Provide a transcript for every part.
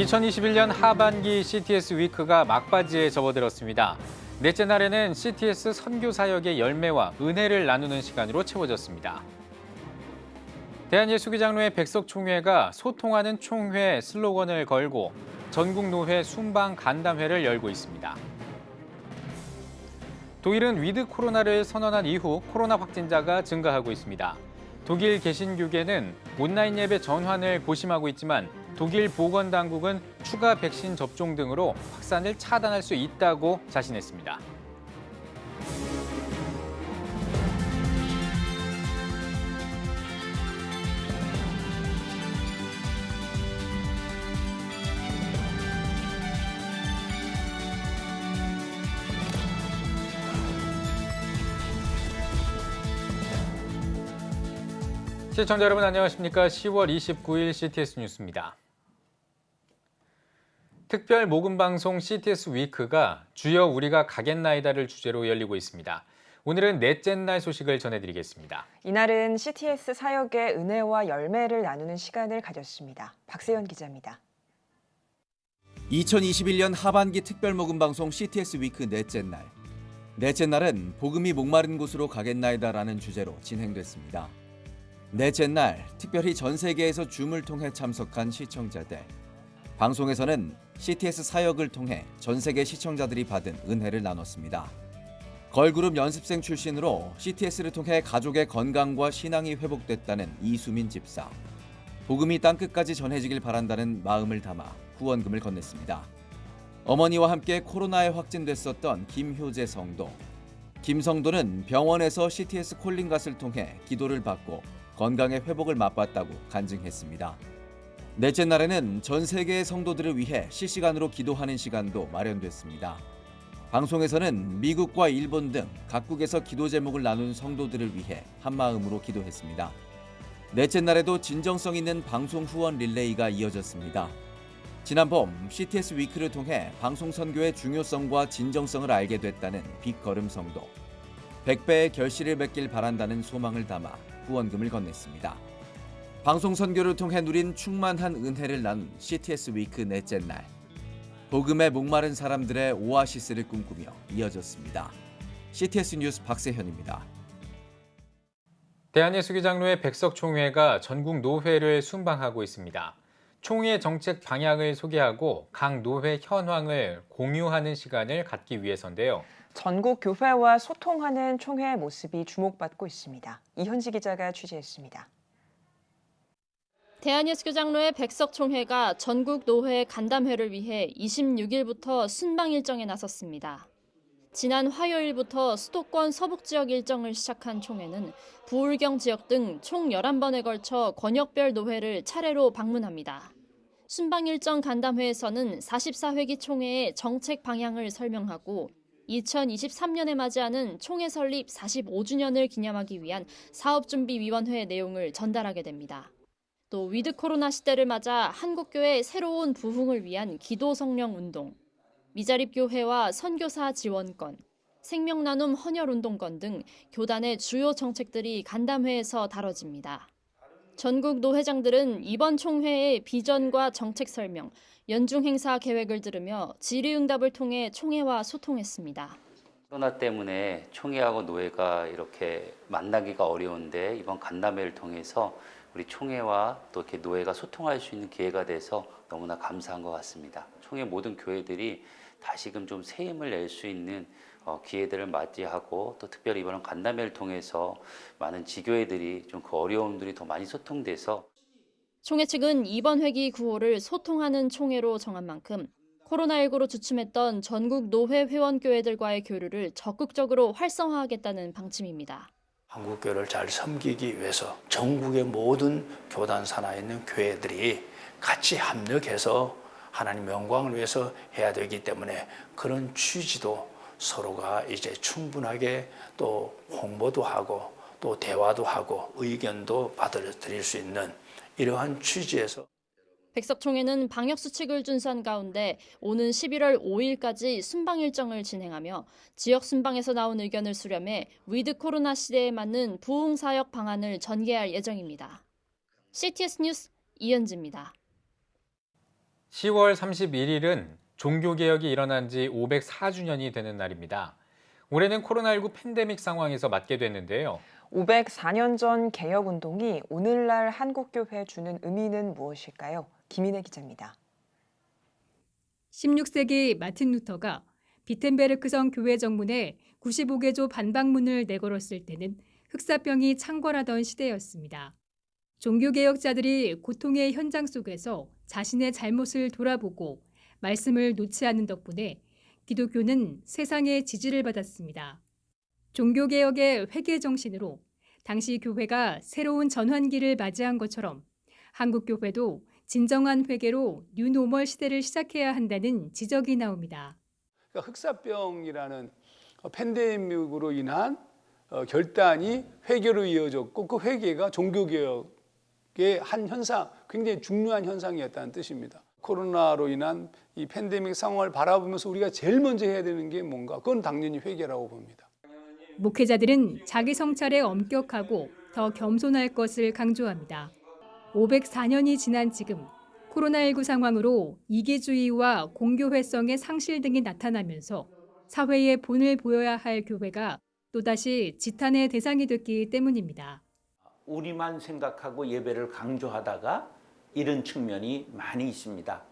2021년 하반기 CTS 위크가 막바지에 접어들었습니다. 넷째 날에는 CTS 선교 사역의 열매와 은혜를 나누는 시간으로 채워졌습니다. 대한예수기장로회 백석총회가 소통하는 총회 슬로건을 걸고 전국노회 순방 간담회를 열고 있습니다. 독일은 위드 코로나를 선언한 이후 코로나 확진자가 증가하고 있습니다. 독일 개신교계는 온라인 예배 전환을 고심하고 있지만 독일 보건당국은 추가 백신 접종 등으로 확산을 차단할 수 있다고 자신했습니다. 시청자 여러분 안녕하십니까? 10월 29일 CTS 뉴스입니다. 특별 모금 방송 CTS 위크가 주여 우리가 가겠나이다를 주제로 열리고 있습니다. 오늘은 넷째 날 소식을 전해드리겠습니다. 이날은 CTS 사역의 은혜와 열매를 나누는 시간을 가졌습니다. 박세연 기자입니다. 2021년 하반기 특별 모금 방송 CTS 위크 넷째 날. 넷째 날은 복음이 목마른 곳으로 가겠나이다라는 주제로 진행됐습니다. 넷째 날 특별히 전 세계에서 줌을 통해 참석한 시청자들. 방송에서는 CTS 사역을 통해 전 세계 시청자들이 받은 은혜를 나눴습니다. 걸그룹 연습생 출신으로 CTS를 통해 가족의 건강과 신앙이 회복됐다는 이수민 집사. 복음이 땅끝까지 전해지길 바란다는 마음을 담아 후원금을 건넸습니다. 어머니와 함께 코로나에 확진됐었던 김효재 성도. 김 성도는 병원에서 CTS 콜링갓을 통해 기도를 받고 건강의 회복을 맛봤다고 간증했습니다. 넷째 날에는 전 세계의 성도들을 위해 실시간으로 기도하는 시간도 마련됐습니다. 방송에서는 미국과 일본 등 각국에서 기도 제목을 나눈 성도들을 위해 한마음으로 기도했습니다. 넷째 날에도 진정성 있는 방송 후원 릴레이가 이어졌습니다. 지난 봄 CTS 위크를 통해 방송 선교의 중요성과 진정성을 알게 됐다는 빅걸음 성도. 100배의 결실을 맺길 바란다는 소망을 담아 후원금을 건넸습니다. 방송 선교를 통해 누린 충만한 은혜를 나눈 CTS 위크 넷째 날. 복음에 목마른 사람들의 오아시스를 꿈꾸며 이어졌습니다. CTS 뉴스 박세현입니다. 대한예수기장로회 백석총회가 전국 노회를 순방하고 있습니다. 총회 정책 방향을 소개하고 각 노회 현황을 공유하는 시간을 갖기 위해서인데요. 전국 교회와 소통하는 총회의 모습이 주목받고 있습니다. 이현지 기자가 취재했습니다. 대한예수교장로회 백석총회가 전국 노회 간담회를 위해 26일부터 순방 일정에 나섰습니다. 지난 화요일부터 수도권 서북지역 일정을 시작한 총회는 부울경 지역 등 총 11번에 걸쳐 권역별 노회를 차례로 방문합니다. 순방 일정 간담회에서는 44회기 총회의 정책 방향을 설명하고 2023년에 맞이하는 총회 설립 45주년을 기념하기 위한 사업준비위원회 내용을 전달하게 됩니다. 또 위드 코로나 시대를 맞아 한국교회 새로운 부흥을 위한 기도 성령 운동, 미자립교회와 선교사 지원권, 생명나눔 헌혈운동권 등 교단의 주요 정책들이 간담회에서 다뤄집니다. 전국 노회장들은 이번 총회의 비전과 정책 설명, 연중 행사 계획을 들으며 질의응답을 통해 총회와 소통했습니다. 코로나 때문에 총회하고 노회가 이렇게 만나기가 어려운데 이번 간담회를 통해서 우리 총회와 또 이렇게 노회가 소통할 수 있는 기회가 돼서 너무나 감사한 것 같습니다. 총회 모든 교회들이 다시금 좀 새 힘을 낼 수 있는 기회들을 맞이하고 또 특별히 이번 간담회를 통해서 많은 지교회들이 좀 그 어려움들이 더 많이 소통돼서 총회 측은 이번 회기 구호를 소통하는 총회로 정한 만큼 코로나19로 주춤했던 전국 노회 회원교회들과의 교류를 적극적으로 활성화하겠다는 방침입니다. 한국교회를 잘 섬기기 위해서 전국의 모든 교단 산하에 있는 교회들이 같이 협력해서 하나님 영광을 위해서 해야 되기 때문에 그런 취지도 서로가 이제 충분하게 또 홍보도 하고 또 대화도 하고 의견도 받아들일 수 있는 이러한 취지에서 백석총회는 방역수칙을 준수한 가운데 오는 11월 5일까지 순방 일정을 진행하며 지역 순방에서 나온 의견을 수렴해 위드 코로나 시대에 맞는 부흥사역 방안을 전개할 예정입니다. CTS 뉴스 이현지입니다. 10월 31일은 종교개혁이 일어난 지 504주년이 되는 날입니다. 올해는 코로나19 팬데믹 상황에서 맞게 됐는데요. 504년 전 개혁운동이 오늘날 한국교회에 주는 의미는 무엇일까요? 김인혜 기자입니다. 16세기 마틴 루터가 비텐베르크성 교회 정문에 95개조 반박문을 내걸었을 때는 흑사병이 창궐하던 시대였습니다. 종교개혁자들이 고통의 현장 속에서 자신의 잘못을 돌아보고 말씀을 놓지 않은 덕분에 기독교는 세상의 지지를 받았습니다. 종교개혁의 회개 정신으로 당시 교회가 새로운 전환기를 맞이한 것처럼 한국교회도 진정한 회개로 뉴노멀 시대를 시작해야 한다는 지적이 나옵니다. 그러니까 흑사병이라는 팬데믹으로 인한 결단이 회개로 이어졌고 그 회개가 종교개혁의 한 현상, 굉장히 중요한 현상이었다는 뜻입니다. 코로나로 인한 이 팬데믹 상황을 바라보면서 우리가 제일 먼저 해야 되는 게 뭔가? 그건 당연히 회개라고 봅니다. 목회자들은 자기 성찰에 엄격하고 더 겸손할 것을 강조합니다. 504년이 지난 지금 코로나19 상황으로 이기주의와 공교회성의 상실 등이 나타나면서 사회의 본을 보여야 할 교회가 또다시 지탄의 대상이 됐기 때문입니다. 우리만 생각하고 예배를 강조하다가 이런 측면이 많이 있습니다.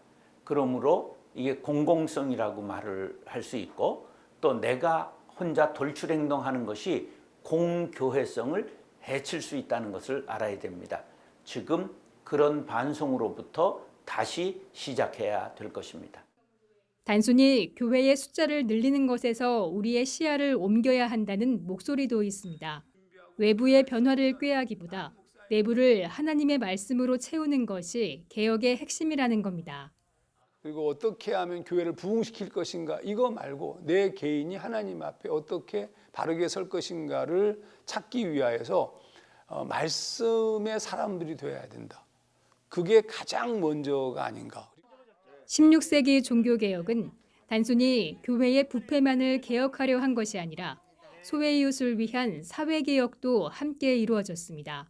그러므로 이게 공공성이라고 말을 할 수 있고 또 내가 혼자 돌출행동하는 것이 공교회성을 해칠 수 있다는 것을 알아야 됩니다. 지금 그런 반성으로부터 다시 시작해야 될 것입니다. 단순히 교회의 숫자를 늘리는 것에서 우리의 시야를 옮겨야 한다는 목소리도 있습니다. 외부의 변화를 꾀하기보다 내부를 하나님의 말씀으로 채우는 것이 개혁의 핵심이라는 겁니다. 그리고 어떻게 하면 교회를 부흥시킬 것인가 이거 말고 내 개인이 하나님 앞에 어떻게 바르게 설 것인가를 찾기 위하여서 말씀의 사람들이 되어야 된다. 그게 가장 먼저가 아닌가. 16세기 종교개혁은 단순히 교회의 부패만을 개혁하려 한 것이 아니라 소외이웃을 위한 사회개혁도 함께 이루어졌습니다.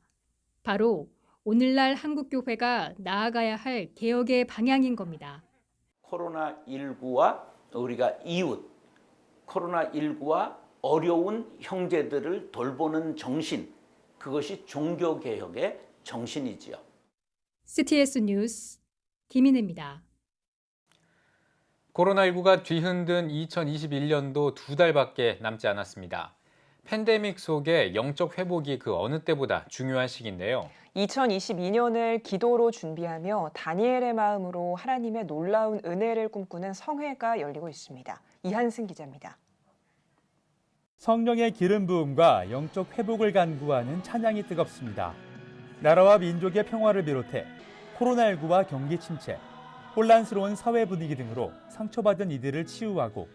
바로 오늘날 한국교회가 나아가야 할 개혁의 방향인 겁니다. 코로나19와 우리가 이웃, 코로나19와 어려운 형제들을 돌보는 정신, 그것이 종교개혁의 정신이지요. CTS 뉴스 김인혜입니다. 코로나19가 뒤흔든 2021년도 2달밖에 남지 않았습니다. 팬데믹 속에 영적 회복이 그 어느 때보다 중요한 시기인데요. 2022년을 기도로 준비하며 다니엘의 마음으로 하나님의 놀라운 은혜를 꿈꾸는 성회가 열리고 있습니다. 이한승 기자입니다. 성령의 기름 부음과 영적 회복을 간구하는 찬양이 뜨겁습니다. 나라와 민족의 평화를 비롯해 코로나19와 경기 침체, 혼란스러운 사회 분위기 등으로 상처받은 이들을 치유하고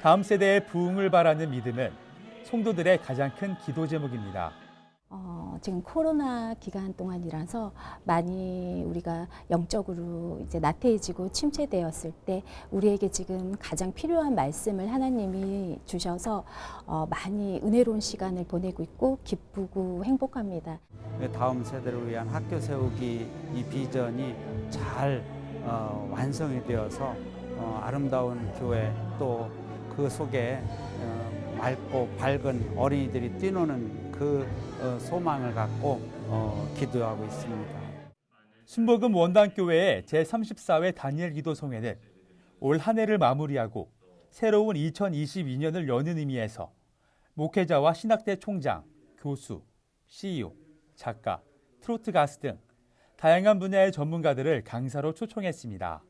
다음 세대의 부흥을 바라는 믿음은 성도들의 가장 큰 기도 제목입니다. 지금 코로나 기간 동안이라서 많이 우리가 영적으로 이제 나태해지고 침체되었을 때 우리에게 지금 가장 필요한 말씀을 하나님이 주셔서 많이 은혜로운 시간을 보내고 있고 기쁘고 행복합니다. 다음 세대를 위한 학교 세우기 이 비전이 잘 완성이 되어서 아름다운 교회 또 그 속에 맑고 밝은 어린이들이 뛰노는 그 소망을 갖고 기도하고 있습니다. 순복음 원단교회의 제34회 다니엘 기도성회는 올 한 해를 마무리하고 새로운 2022년을 여는 의미에서 목회자와 신학대 총장, 교수, CEO, 작가, 트로트 가수 등 다양한 분야의 전문가들을 강사로 초청했습니다.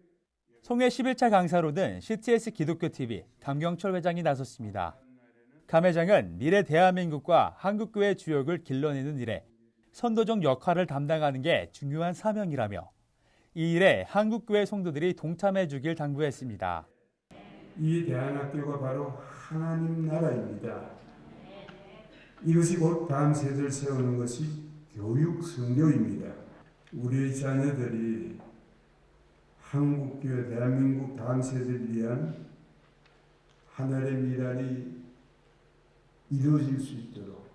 성회 11차 강사로는 CTS 기독교TV 강경철 회장이 나섰습니다. 감 회장은 미래 대한민국과 한국교회 주역을 길러내는 일에 선도적 역할을 담당하는 게 중요한 사명이라며 이 일에 한국교회 성도들이 동참해 주길 당부했습니다. 이 대한학교가 바로 하나님 나라입니다. 이것이 곧 다음 세대를 세우는 것이 교육 선교입니다. 우리의 자녀들이 한국교회 대한민국 다음 세대를 위한 하늘의 미랄이 이루어질 수 있도록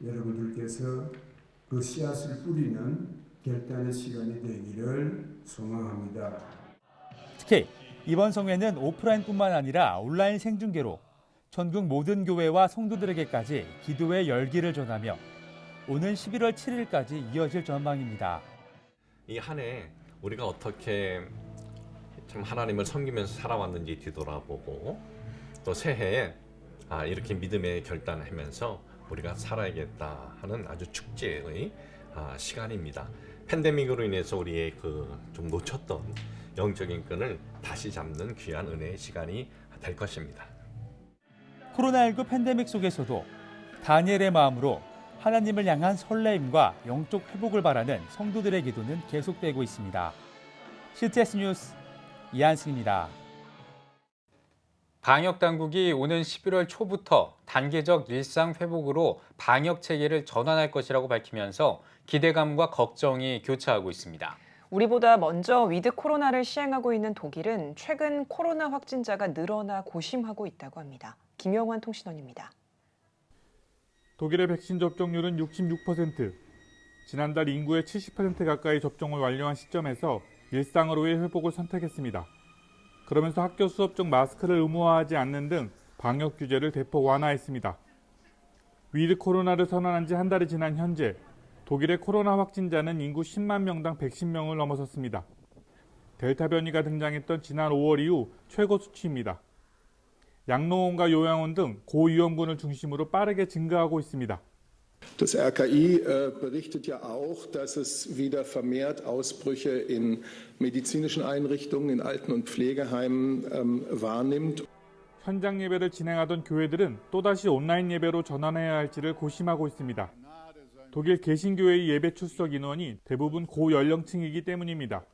여러분들께서 그 씨앗을 뿌리는 결단의 시간이 되기를 소망합니다. 특히 이번 성회는 오프라인뿐만 아니라 온라인 생중계로 전국 모든 교회와 성도들에게까지 기도의 열기를 전하며 오는 11월 7일까지 이어질 전망입니다. 이 한 해 우리가 어떻게 참 하나님을 섬기면서 살아왔는지 뒤돌아보고 또 새해에 이렇게 믿음의 결단을 하면서 우리가 살아야겠다 하는 아주 축제의 시간입니다. 팬데믹으로 인해서 우리의 좀 놓쳤던 영적인 끈을 다시 잡는 귀한 은혜의 시간이 될 것입니다. 코로나19 팬데믹 속에서도 다니엘의 마음으로 하나님을 향한 설레임과 영적 회복을 바라는 성도들의 기도는 계속되고 있습니다. CTS 뉴스 이한승입니다. 방역 당국이 오는 11월 초부터 단계적 일상 회복으로 방역 체계를 전환할 것이라고 밝히면서 기대감과 걱정이 교차하고 있습니다. 우리보다 먼저 위드 코로나를 시행하고 있는 독일은 최근 코로나 확진자가 늘어나 고심하고 있다고 합니다. 김영환 통신원입니다. 독일의 백신 접종률은 66%, 지난달 인구의 70% 가까이 접종을 완료한 시점에서 일상으로의 회복을 선택했습니다. 그러면서 학교 수업 중 마스크를 의무화하지 않는 등 방역 규제를 대폭 완화했습니다. 위드 코로나를 선언한 지 한 달이 지난 현재 독일의 코로나 확진자는 인구 10만 명당 110명을 넘어섰습니다. 델타 변이가 등장했던 지난 5월 이후 최고 수치입니다. 양로원과 요양원 등 고위험군을 중심으로 빠르게 증가하고 있습니다. Das RKI berichtet ja auch, dass es wieder vermehrt Ausbrüche in medizinischen Einrichtungen, in Alten- und Pflegeheimen wahrnimmt. 현장 예배를 진행하던 교회들은 또다시 온라인 예배로 전환해야 할지를 고심하고 있습니다. 독일 개신교회의 예배 출석 인원이 대부분 고연령층이기 때문입니다.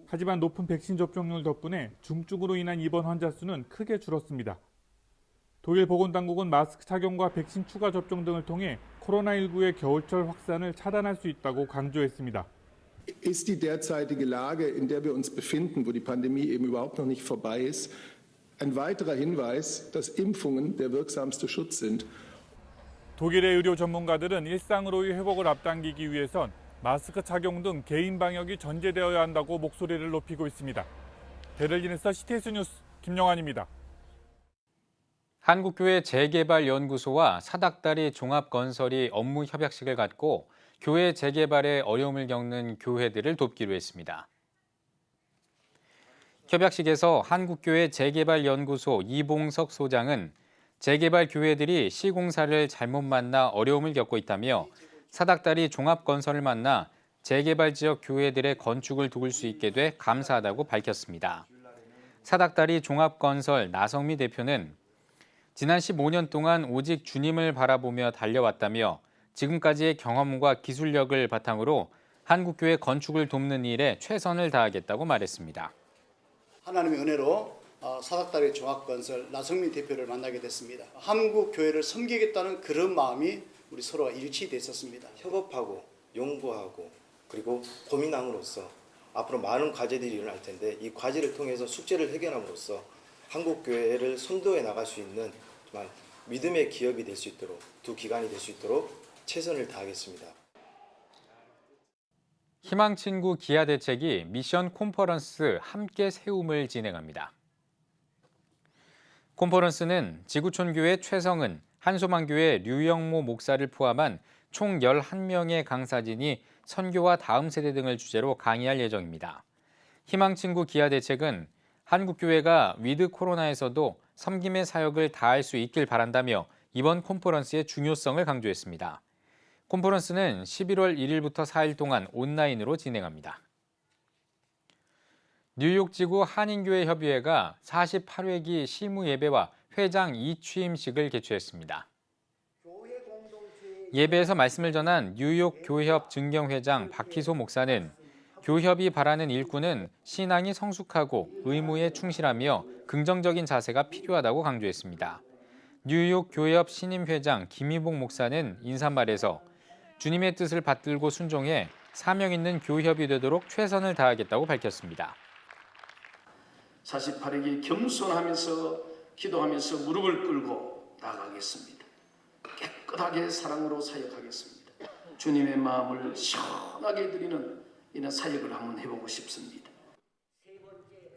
하지만 높은 백신 접종률 덕분에 중증으로 인한 입원 환자 수는 크게 줄었습니다. 독일 보건당국은 마스크 착용과 백신 추가 접종 등을 통해 코로나19의 겨울철 확산을 차단할 수 있다고 강조했습니다. Ist die derzeitige Lage, in der wir uns befinden, wo die Pandemie eben überhaupt noch nicht vorbei ist, ein weiterer Hinweis, dass Impfungen der wirksamste Schutz sind. 독일의 의료 전문가들은 일상으로의 회복을 앞당기기 위해선 마스크 착용 등 개인 방역이 전제되어야 한다고 목소리를 높이고 있습니다. 베를린에서 CTS 뉴스 김영환입니다. 한국교회 재개발연구소와 사닥다리 종합건설이 업무 협약식을 갖고 교회 재개발에 어려움을 겪는 교회들을 돕기로 했습니다. 협약식에서 한국교회 재개발연구소 이봉석 소장은 재개발 교회들이 시공사를 잘못 만나 어려움을 겪고 있다며 사닥다리 종합건설을 만나 재개발 지역 교회들의 건축을 도울 수 있게 돼 감사하다고 밝혔습니다. 사닥다리 종합건설 나성미 대표는 지난 15년 동안 오직 주님을 바라보며 달려왔다며 지금까지의 경험과 기술력을 바탕으로 한국교회 건축을 돕는 일에 최선을 다하겠다고 말했습니다. 하나님의 은혜로 사닥다리 종합건설 나성민 대표를 만나게 됐습니다. 한국 교회를 섬기겠다는 그런 마음이 우리 서로가 일치됐었습니다. 협업하고 연구하고 그리고 고민함으로써 앞으로 많은 과제들이 일어날 텐데 이 과제를 통해서 숙제를 해결함으로써 한국 교회를 선도해 나갈 수 있는 정말 믿음의 기업이 될 수 있도록 두 기관이 될 수 있도록 최선을 다하겠습니다. 희망친구 기아대책이 미션 콘퍼런스 함께 세움을 진행합니다. 콘퍼런스는 지구촌교회 최성은, 한소망교회 류영모 목사를 포함한 총 11명의 강사진이 선교와 다음 세대 등을 주제로 강의할 예정입니다. 희망친구 기아대책은 한국교회가 위드 코로나에서도 섬김의 사역을 다할 수 있길 바란다며 이번 콘퍼런스의 중요성을 강조했습니다. 콘퍼런스는 11월 1일부터 4일 동안 온라인으로 진행합니다. 뉴욕지구 한인교회협의회가 48회기 실무예배와 회장 이취임식을 개최했습니다. 예배에서 말씀을 전한 뉴욕 교회협 증경회장 박희소 목사는 교협이 바라는 일꾼은 신앙이 성숙하고 의무에 충실하며 긍정적인 자세가 필요하다고 강조했습니다. 뉴욕 교회협 신임회장 김희복 목사는 인사말에서 주님의 뜻을 받들고 순종해 사명 있는 교협이 되도록 최선을 다하겠다고 밝혔습니다. 48회기 겸손하면서 기도하면서 무릎을 꿇고 나가겠습니다. 깨끗하게 사랑으로 사역하겠습니다. 주님의 마음을 시원하게 드리는 이런 사역을 한번 해보고 싶습니다.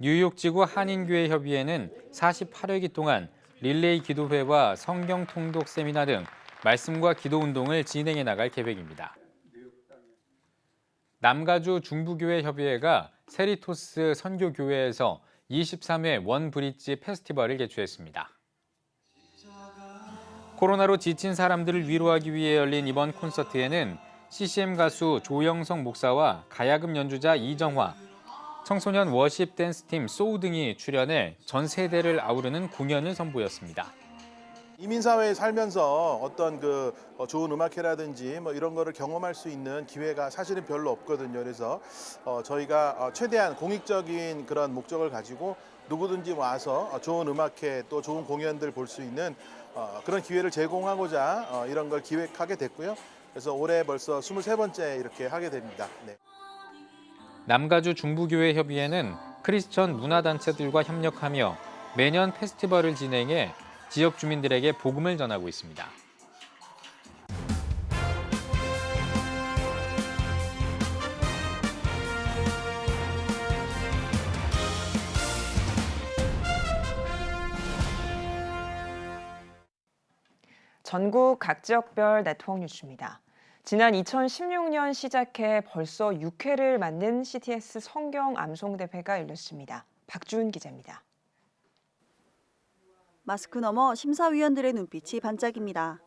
뉴욕 지구 한인교회 협의회는 48회기 동안 릴레이 기도회와 성경 통독 세미나 등 말씀과 기도 운동을 진행해 나갈 계획입니다. 남가주 중부교회 협의회가 세리토스 선교교회에서 23회 원브릿지 페스티벌을 개최했습니다. 코로나로 지친 사람들을 위로하기 위해 열린 이번 콘서트에는 CCM 가수 조영석 목사와 가야금 연주자 이정화, 청소년 워십 댄스팀 소우 등이 출연해 전 세대를 아우르는 공연을 선보였습니다. 이민사회에 살면서 어떤 좋은 음악회라든지 뭐 이런 거를 경험할 수 있는 기회가 사실은 별로 없거든요. 그래서 저희가 최대한 공익적인 그런 목적을 가지고 누구든지 와서 좋은 음악회 또 좋은 공연들 볼 수 있는 그런 기회를 제공하고자 이런 걸 기획하게 됐고요. 그래서 올해 벌써 23번째 이렇게 하게 됩니다. 네. 남가주 중부교회 협의회는 크리스천 문화단체들과 협력하며 매년 페스티벌을 진행해 지역 주민들에게 복음을 전하고 있습니다. 전국 각 지역별 네트워크 뉴스입니다. 지난 2016년 시작해 벌써 6회를 맞는 CTS 성경 암송대회가 열렸습니다. 박주은 기자입니다. 마스크 너머 심사위원들의 눈빛이 반짝입니다.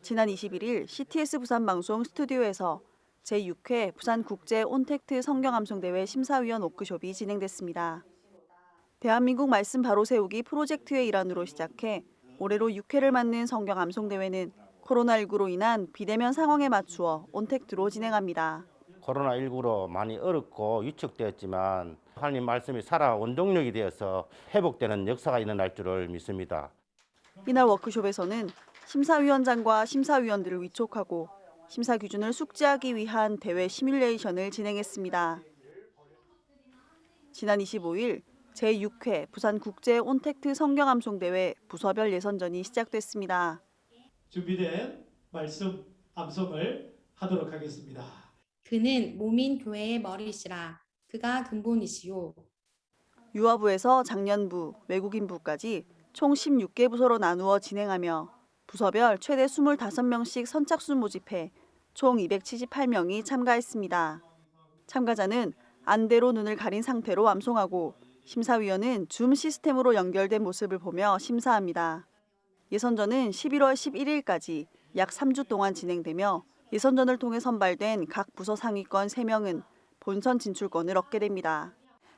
지난 21일 CTS 부산방송 스튜디오에서 제6회 부산국제 온택트 성경암송대회 심사위원 워크숍이 진행됐습니다. 대한민국 말씀 바로 세우기 프로젝트의 일환으로 시작해 올해로 6회를 맞는 성경암송대회는 코로나19로 인한 비대면 상황에 맞추어 온택트로 진행합니다. 코로나19로 많이 어렵고 위축되었지만 하나님 말씀이 살아 원동력이 되어서 회복되는 역사가 일어날 줄을 믿습니다. 이날 워크숍에서는 심사위원장과 심사위원들을 위촉하고 심사 기준을 숙지하기 위한 대회 시뮬레이션을 진행했습니다. 지난 25일 제6회 부산국제 온택트 성경암송대회 부서별 예선전이 시작됐습니다. 준비된 말씀 암송을 하도록 하겠습니다. 그는 몸인 교회의 머리시라. 그가 근본이시요. 유아부에서 장년부, 외국인부까지 총 16개 부서로 나누어 진행하며 부서별 최대 25명씩 선착순 모집해 총 278명이 참가했습니다. 참가자는 안대로 눈을 가린 상태로 암송하고 심사위원은 줌 시스템으로 연결된 모습을 보며 심사합니다. 예선전은 11월 11일까지 약 3주 동안 진행되며 예선전을 통해 선발된 각 부서 상위권 3명은 본선 진출권을 얻게 됩니다.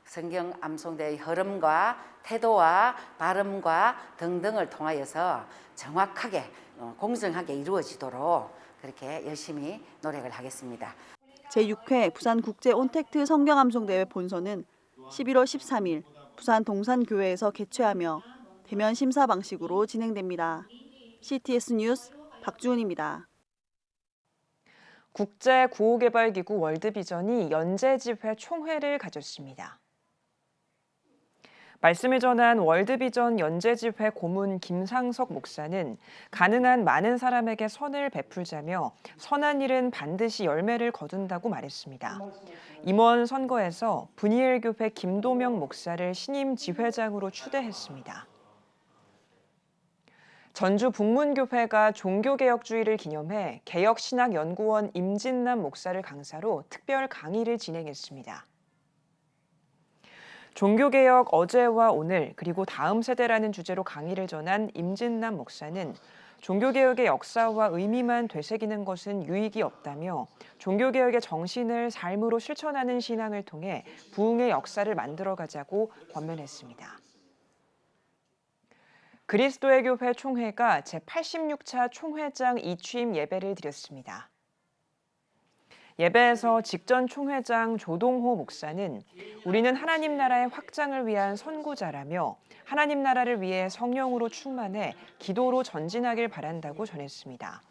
성경 암송대의 흐름과 태도와 발음과 등등을 통하여서 정확하게 공정하게 이루어지도록 그렇게 열심히 노력을 하겠습니다. 제6회 부산국제 온택트 성경암송대회 본선은 11월 13일 부산 동산교회에서 개최하며 대면 심사 방식으로 진행됩니다. CTS 뉴스 박주은입니다. 국제구호개발기구 월드비전이 연재집회 총회를 가졌습니다. 말씀을 전한 월드비전 연재집회 고문 김상석 목사는 가능한 많은 사람에게 선을 베풀자며 선한 일은 반드시 열매를 거둔다고 말했습니다. 임원 선거에서 분이엘교회 김도명 목사를 신임 지회장으로 추대했습니다. 전주 북문교회가 종교개혁주의를 기념해 개혁신학연구원 임진남 목사를 강사로 특별 강의를 진행했습니다. 종교개혁 어제와 오늘 그리고 다음 세대라는 주제로 강의를 전한 임진남 목사는 종교개혁의 역사와 의미만 되새기는 것은 유익이 없다며 종교개혁의 정신을 삶으로 실천하는 신앙을 통해 부흥의 역사를 만들어가자고 권면했습니다. 그리스도의 교회 총회가 제86차 총회장 이취임 예배를 드렸습니다. 예배에서 직전 총회장 조동호 목사는 우리는 하나님 나라의 확장을 위한 선구자라며 하나님 나라를 위해 성령으로 충만해 기도로 전진하길 바란다고 전했습니다.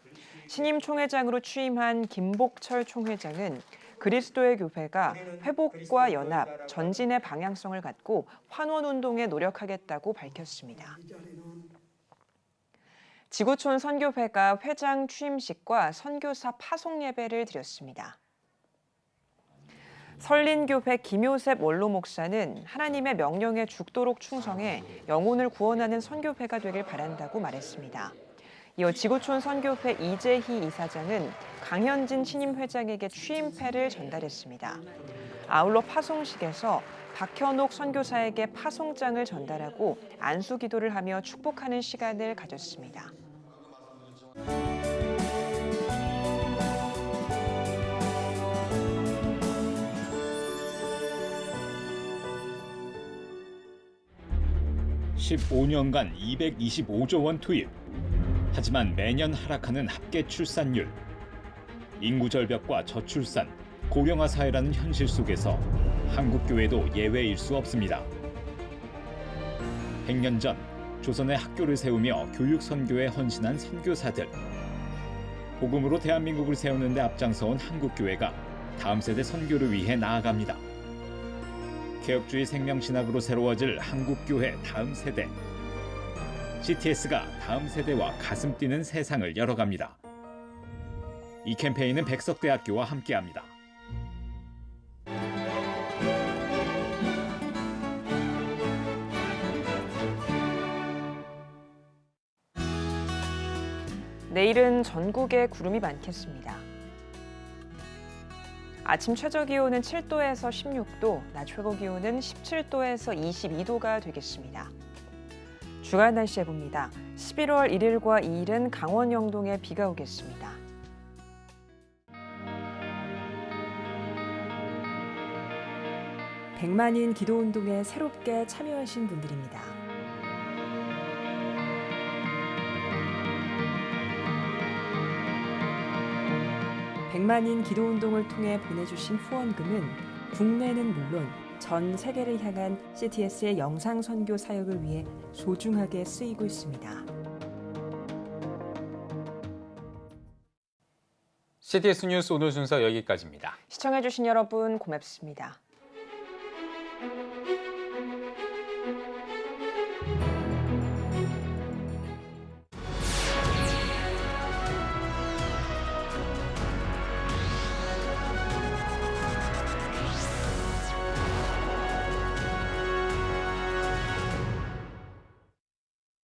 신임 총회장으로 취임한 김복철 총회장은 그리스도의 교회가 회복과 연합, 전진의 방향성을 갖고 환원운동에 노력하겠다고 밝혔습니다. 지구촌 선교회가 회장 취임식과 선교사 파송 예배를 드렸습니다. 설린교회 김요셉 원로 목사는 하나님의 명령에 죽도록 충성해 영혼을 구원하는 선교회가 되길 바란다고 말했습니다. 이어 지구촌 선교회 이재희 이사장은 강현진 신임 회장에게 취임패를 전달했습니다. 아울러 파송식에서 박현옥 선교사에게 파송장을 전달하고 안수기도를 하며 축복하는 시간을 가졌습니다. (15년간) 225조 원 투입. 하지만 매년 하락하는 합계 출산율. 인구 절벽과 저출산, 고령화 사회라는 현실 속에서 한국 교회도 예외일 수 없습니다. 100년 전 조선의 학교를 세우며 교육 선교에 헌신한 선교사들. 복음으로 대한민국을 세우는 데 앞장서온 한국 교회가 다음 세대 선교를 위해 나아갑니다. 개혁주의 생명신학으로 새로워질 한국교회 다음 세대. CTS가 다음 세대와 가슴 뛰는 세상을 열어갑니다. 이 캠페인은 백석대학교와 함께합니다. 내일은 전국에 구름이 많겠습니다. 아침 최저기온은 7도에서 16도, 낮 최고기온은 17도에서 22도가 되겠습니다. 주간 날씨 해봅니다. 11월 1일과 2일은 강원 영동에 비가 오겠습니다. 백만인 기도운동에 새롭게 참여하신 분들입니다. 백만인 기도운동을 통해 보내주신 후원금은 국내는 물론 전 세계를 향한 CTS의 영상 선교 사역을 위해 소중하게 쓰이고 있습니다. CTS 뉴스 오늘 순서 여기까지입니다. 시청해주신 여러분 고맙습니다.